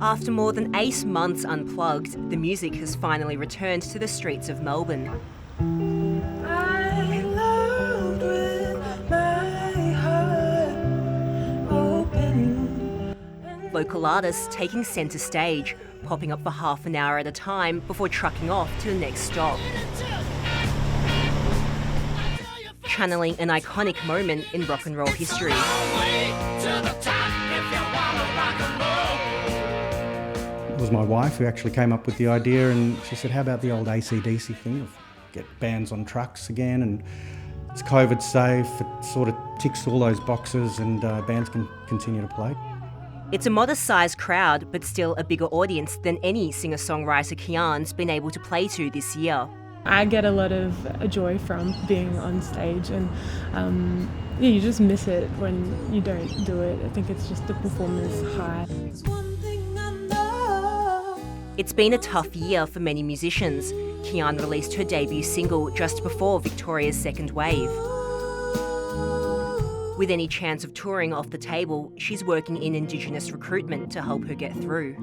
After more than 8 months unplugged, the music has finally returned to the streets of Melbourne. I loved with my heart open. Local artists taking centre stage, popping up for half an hour at a time before trucking off to the next stop. Channeling an iconic moment in rock and roll history. It was my wife who actually came up with the idea, and she said, how about the old AC/DC thing of get bands on trucks again, and it's COVID safe, it sort of ticks all those boxes, and bands can continue to play. It's a modest-sized crowd, but still a bigger audience than any singer-songwriter Kee'ahn's been able to play to this year. I get a lot of joy from being on stage, and you just miss it when you don't do it. I think it's just the performance high. It's been a tough year for many musicians. Kee'ahnn released her debut single just before Victoria's second wave. With any chance of touring off the table, she's working in Indigenous recruitment to help her get through.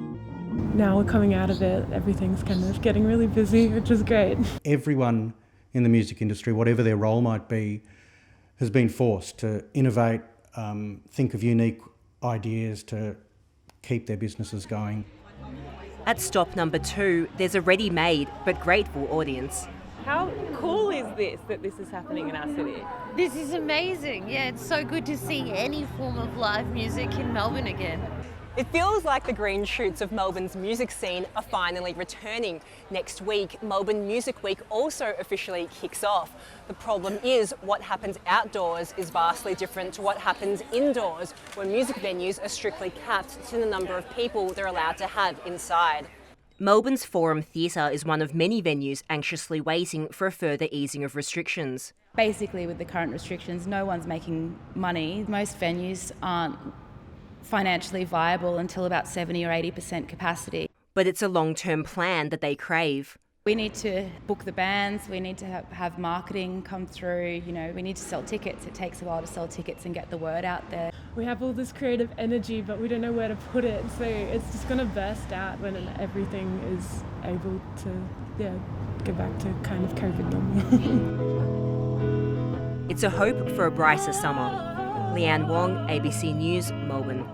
Now we're coming out of it, everything's kind of getting really busy, which is great. Everyone in the music industry, whatever their role might be, has been forced to innovate, think of unique ideas to keep their businesses going. At stop number 2, there's a ready-made but grateful audience. How cool is this, that this is happening in our city? This is amazing. Yeah, it's so good to see any form of live music in Melbourne again. It feels like the green shoots of Melbourne's music scene are finally returning. Next week, Melbourne Music Week also officially kicks off. The problem is what happens outdoors is vastly different to what happens indoors, where music venues are strictly capped to the number of people they're allowed to have inside. Melbourne's Forum Theatre is one of many venues anxiously waiting for a further easing of restrictions. Basically, with the current restrictions, no one's making money. Most venues aren't financially viable until about 70 or 80% capacity. But it's a long-term plan that they crave. We need to book the bands, we need to have marketing come through, we need to sell tickets. It takes a while to sell tickets and get the word out there. We have all this creative energy, but we don't know where to put it, so it's just going to burst out when everything is able to, go back to kind of COVID normal. It's a hope for a brighter summer. Leanne, Wong, ABC News, Melbourne.